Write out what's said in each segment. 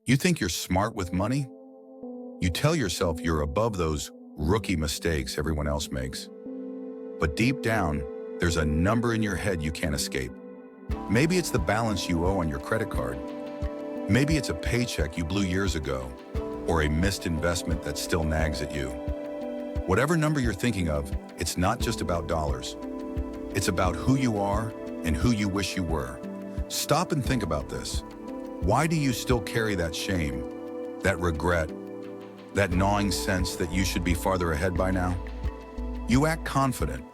You think you're smart with money? You tell yourself you're above those rookie mistakes everyone else makes. But deep down, there's a number in your head you can't escape. Maybe it's the balance you owe on your credit card. Maybe it's a paycheck you blew years ago, or a missed investment that still nags at you. Whatever number you're thinking of, it's not just about dollars. It's about who you are and who you wish you were. Stop and think about this. Why do you still carry that shame, that regret, that gnawing sense that you should be farther ahead by now? You act confident.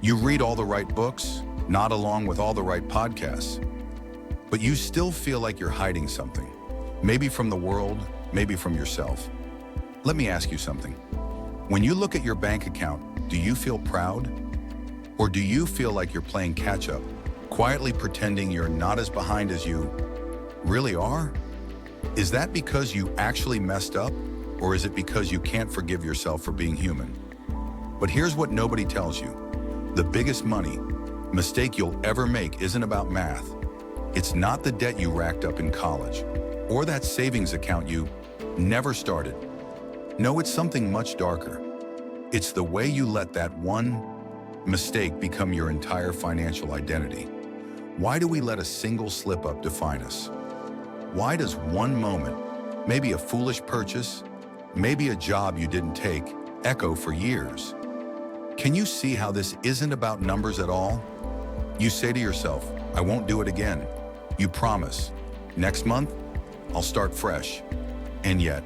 You read all the right books, nod along with all the right podcasts, but you still feel like you're hiding something. Maybe from the world, maybe from yourself. Let me ask you something. When you look at your bank account, do you feel proud? Or do you feel like you're playing catch-up, quietly pretending you're not as behind as you really are? Is that because you actually messed up, or is it because you can't forgive yourself for being human? But here's what nobody tells you. The biggest mistake you'll ever make isn't about math. It's not the debt you racked up in college, or that savings account you never started. No, it's something much darker. It's the way you let that one mistake become your entire financial identity. Why do we let a single slip-up define us? Why does one moment, maybe a foolish purchase, maybe a job you didn't take, echo for years? Can you see how this isn't about numbers at all? You say to yourself, I won't do it again. You promise, next month, I'll start fresh. And yet,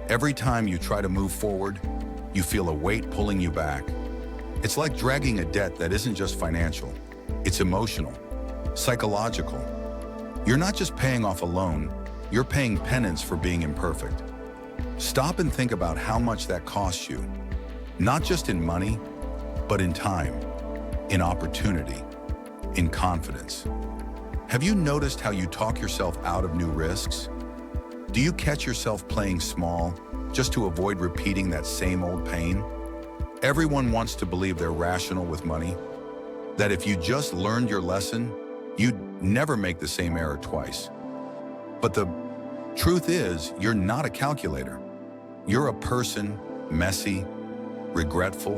every time you try to move forward, you feel a weight pulling you back. It's like dragging a debt that isn't just financial. It's emotional, psychological. You're not just paying off a loan, you're paying penance for being imperfect. Stop and think about how much that costs you, not just in money, but in time, in opportunity, in confidence. Have you noticed how you talk yourself out of new risks? Do you catch yourself playing small just to avoid repeating that same old pain? Everyone wants to believe they're rational with money, that if you just learned your lesson, you'd never make the same error twice. But the truth is, you're not a calculator. You're a person, messy, regretful,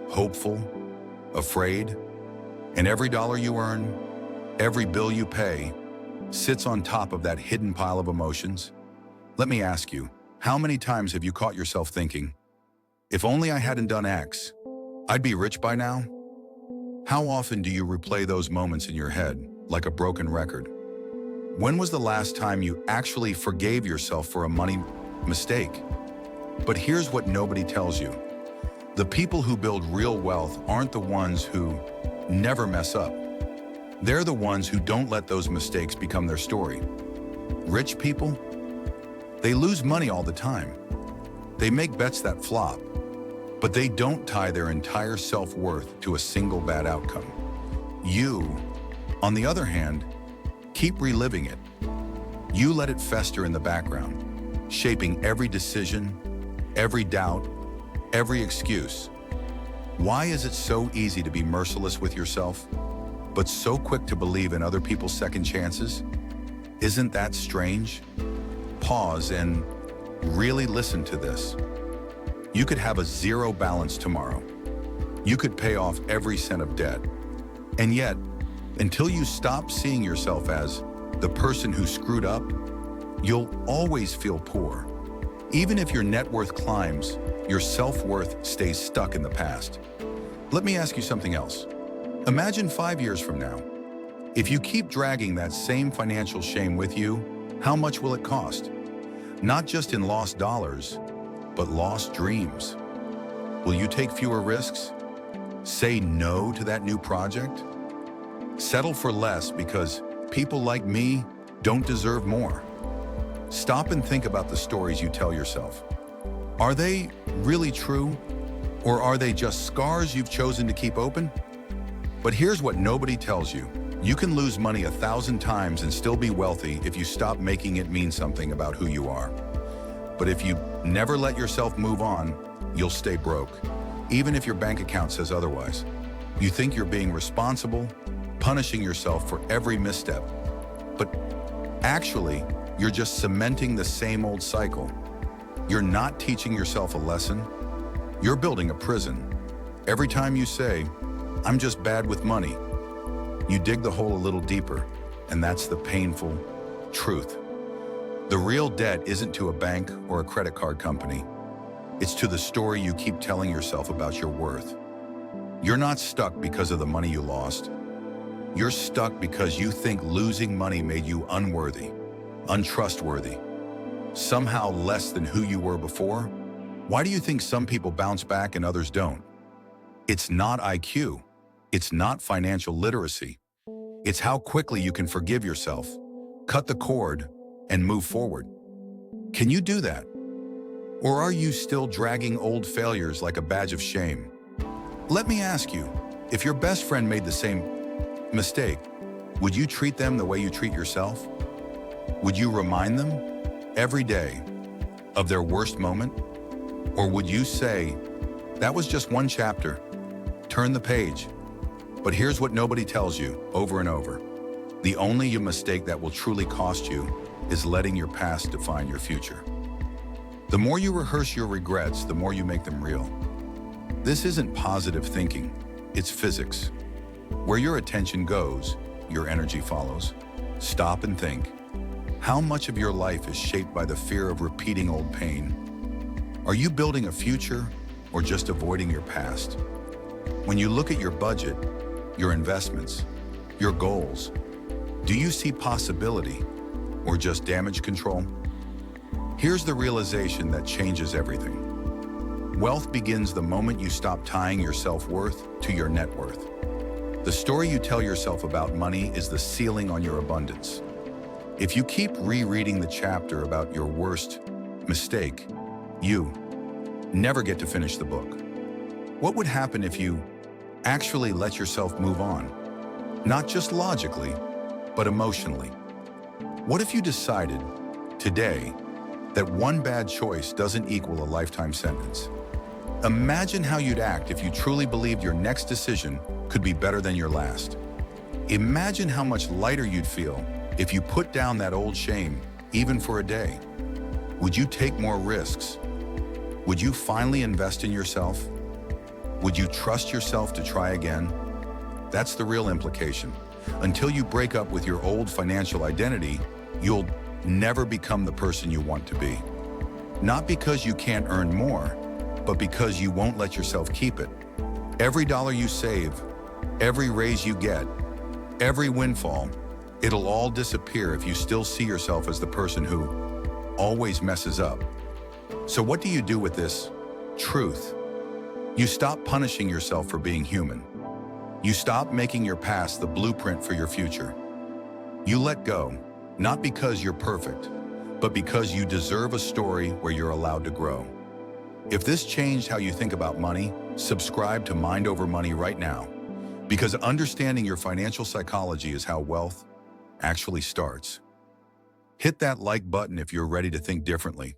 hopeful, afraid, and every dollar you earn, every bill you pay, sits on top of that hidden pile of emotions. Let me ask you, how many times have you caught yourself thinking, if only I hadn't done X, I'd be rich by now? How often do you replay those moments in your head, like a broken record? When was the last time you actually forgave yourself for a money mistake? But here's what nobody tells you. The people who build real wealth aren't the ones who never mess up. They're the ones who don't let those mistakes become their story. Rich people, they lose money all the time. They make bets that flop, but they don't tie their entire self-worth to a single bad outcome. You, on the other hand, keep reliving it. You let it fester in the background, shaping every decision, every doubt, every excuse. Why is it so easy to be merciless with yourself, but so quick to believe in other people's second chances? Isn't that strange? Pause and really listen to this. You could have a zero balance tomorrow. You could pay off every cent of debt. And yet, until you stop seeing yourself as the person who screwed up, you'll always feel poor. Even if your net worth climbs, your self-worth stays stuck in the past. Let me ask you something else. Imagine 5 years from now. If you keep dragging that same financial shame with you, how much will it cost? Not just in lost dollars, but lost dreams. Will you take fewer risks? Say no to that new project? Settle for less because people like me don't deserve more? Stop and think about the stories you tell yourself. Are they really true? Or are they just scars you've chosen to keep open? But here's what nobody tells you. You can lose money 1,000 times and still be wealthy if you stop making it mean something about who you are. But if you never let yourself move on, you'll stay broke, even if your bank account says otherwise. You think you're being responsible, punishing yourself for every misstep. But actually, you're just cementing the same old cycle. You're not teaching yourself a lesson. You're building a prison. Every time you say, "I'm just bad with money," you dig the hole a little deeper, and that's the painful truth. The real debt isn't to a bank or a credit card company. It's to the story you keep telling yourself about your worth. You're not stuck because of the money you lost. You're stuck because you think losing money made you unworthy, untrustworthy, somehow less than who you were before. Why do you think some people bounce back and others don't? It's not IQ. It's not financial literacy. It's how quickly you can forgive yourself, cut the cord, and move forward. Can you do that? Or are you still dragging old failures like a badge of shame? Let me ask you, if your best friend made the same mistake, would you treat them the way you treat yourself? Would you remind them every day of their worst moment? Or would you say, "That was just one chapter, turn the page"? But here's what nobody tells you over and over. The only mistake that will truly cost you is letting your past define your future. The more you rehearse your regrets, the more you make them real. This isn't positive thinking, it's physics. Where your attention goes, your energy follows. Stop and think. How much of your life is shaped by the fear of repeating old pain? Are you building a future or just avoiding your past? When you look at your budget, your investments, your goals, do you see possibility or just damage control? Here's the realization that changes everything. Wealth begins the moment you stop tying your self-worth to your net worth. The story you tell yourself about money is the ceiling on your abundance. If you keep rereading the chapter about your worst mistake, you never get to finish the book. What would happen if you actually let yourself move on? Not just logically, but emotionally. What if you decided today that one bad choice doesn't equal a lifetime sentence? Imagine how you'd act if you truly believed your next decision could be better than your last. Imagine how much lighter you'd feel if you put down that old shame, even for a day. Would you take more risks? Would you finally invest in yourself? Would you trust yourself to try again? That's the real implication. Until you break up with your old financial identity, you'll never become the person you want to be. Not because you can't earn more, but because you won't let yourself keep it. Every dollar you save, every raise you get, every windfall, it'll all disappear if you still see yourself as the person who always messes up. So what do you do with this truth? You stop punishing yourself for being human. You stop making your past the blueprint for your future. You let go, not because you're perfect, but because you deserve a story where you're allowed to grow. If this changed how you think about money, subscribe to Mind Over Money right now, because understanding your financial psychology is how wealth actually starts. Hit that like button if you're ready to think differently.